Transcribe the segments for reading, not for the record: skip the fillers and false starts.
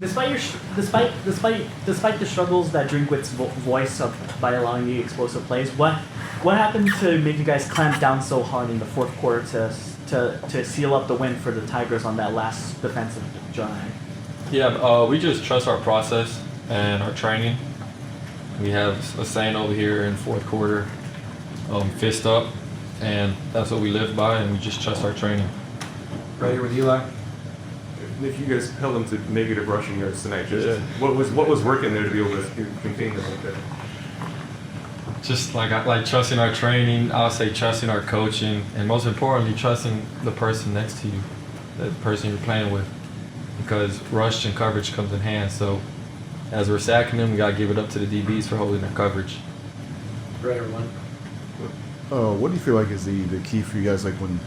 Despite the struggles that Drinkwitz voice by allowing the explosive plays, what happened to make you guys clamp down so hard in the fourth quarter to seal up the win for the Tigers on that last defensive drive? Yeah, we just trust our process and our training. We have a saying over here in fourth quarter, fist up, and that's what we live by, and we just trust our training. Right here with Eli. If you guys held them to negative rushing yards tonight, just what was working there to be able to contain them like that? Just like trusting our training, I'll say trusting our coaching, and most importantly, trusting the person next to you, the person you're playing with, because rush and coverage comes in hand. So as we're sacking them, we gotta give it up to the DBs for holding their coverage. Right, everyone. What do you feel like is the key for you guys, like when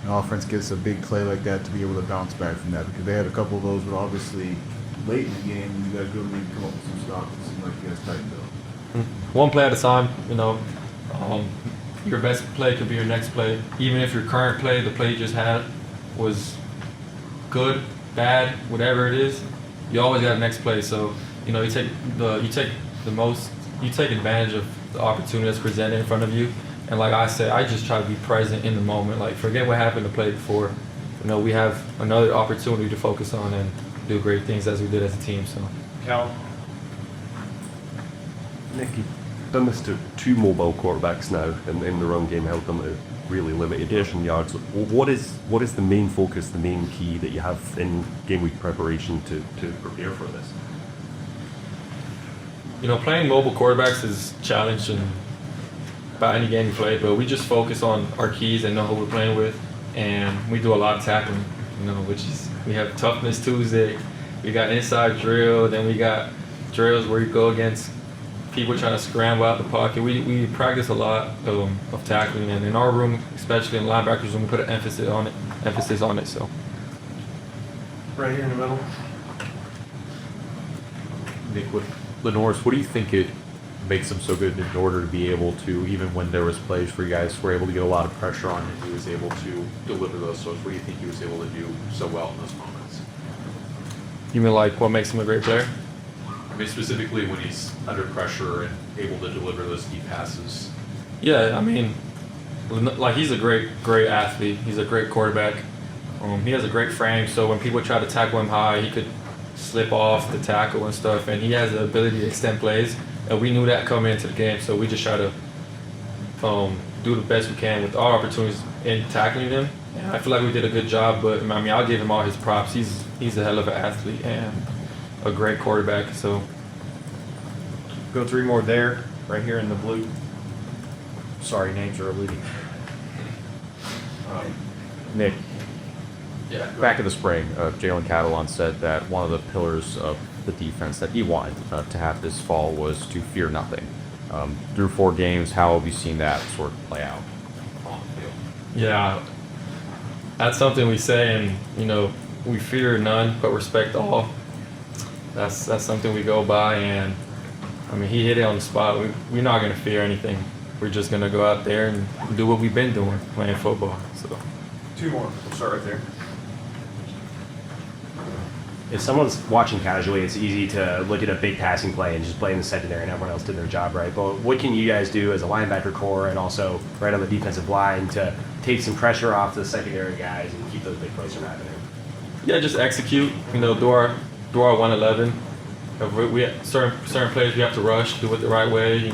an offense gets a big play like that, to be able to bounce back from that? Because they had a couple of those, but obviously late in the game, you guys really need to come up with some stops. It seemed like you guys tightened up. One play at a time, your best play could be your next play. Even if your current play, the play you just had, was good, bad, whatever it is, you always got a next play. So, you take advantage of the opportunity that's presented in front of you. And like I said, I just try to be present in the moment. Like, forget what happened the play before. We have another opportunity to focus on and do great things as we did as a team. So, Cal. Nick, you've done this to two mobile quarterbacks now in the run game, held them to really limited rushing yards. What is the main focus, the main key that you have in game week preparation to prepare for this? Playing mobile quarterbacks is challenging about any game we play, but we just focus on our keys and know who we're playing with, and we do a lot of tackling, which is, we have Toughness Tuesday, we got inside drill, then we got drills where you go against people trying to scramble out the pocket. We practice a lot of tackling, and in our room, especially in the linebackers room, we put an emphasis on it. So, Right here in the middle. Nick, with Lenore's, what do you think it makes him so good in order to be able to, even when there was plays where you guys were able to get a lot of pressure on him, he was able to deliver those? So what do you think he was able to do so well in those moments? you mean like what makes him a great player? I mean, specifically when he's under pressure and able to deliver those deep passes. Yeah, I mean, like he's a great athlete. He's a great quarterback. He has a great frame, so when people try to tackle him high, he could slip off the tackle and stuff, and he has the ability to extend plays. And we knew that coming into the game, so we just try to do the best we can with our opportunities in tackling them. And I feel like we did a good job, but I mean, I'll give him all his props. He's a hell of an athlete and a great quarterback. So Go three more there, right here in the blue. Sorry, names are eluding. Nick, back in the spring, Jalen Catalon said that one of the pillars of the defense that he wanted to have this fall was to fear nothing. Through 4 games, how have you seen that sort of play out on the field? yeah, that's something we say, and we fear none but respect all. That's something we go by, and I mean, he hit it on the spot. We're not going to fear anything. We're just going to go out there and do what we've been doing, playing football. So 2 more. We'll start right there. If someone's watching casually, it's easy to look at a big passing play and just play in the secondary and everyone else did their job right. But what can you guys do as a linebacker core and also right on the defensive line to take some pressure off the secondary guys and keep those big plays from happening? yeah, just execute. Do our 111. If we have certain plays we have to rush, do it the right way.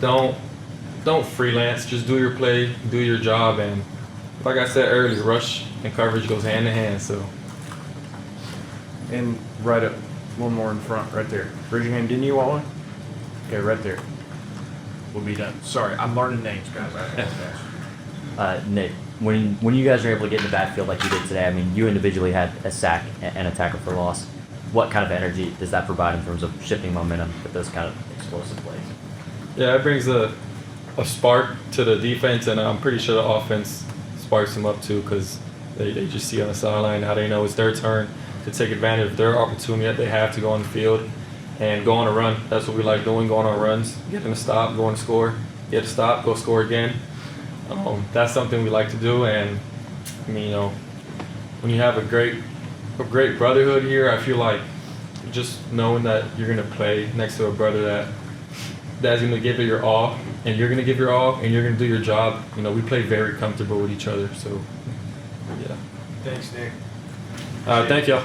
Don't freelance. Just do your play, do your job, and like I said earlier, rush and coverage goes hand in hand. So. And right up, one more in front, right there. Raise your hand, didn't you, Wally? Okay, right there. We'll be done. Sorry, I'm learning names, guys. I apologize. Nick, when you guys are able to get in the backfield like you did today, I mean, you individually had a sack and a tackle for loss. What kind of energy does that provide in terms of shifting momentum with those kind of explosive plays? Yeah, it brings a spark to the defense, and I'm pretty sure the offense sparks them up too, because they just see on the sideline now they know it's their turn to take advantage of their opportunity that they have to go on the field and go on a run. That's what we like doing, going on runs, getting a stop, going to score, get a stop, go score again. That's something we like to do, and I mean, when you have a great a great brotherhood here. I feel like just knowing that you're gonna play next to a brother that's gonna give it your all, and you're gonna give your all, and you're gonna do your job. You know, we play very comfortable with each other. So, yeah. Thanks, Nick. Thank y'all.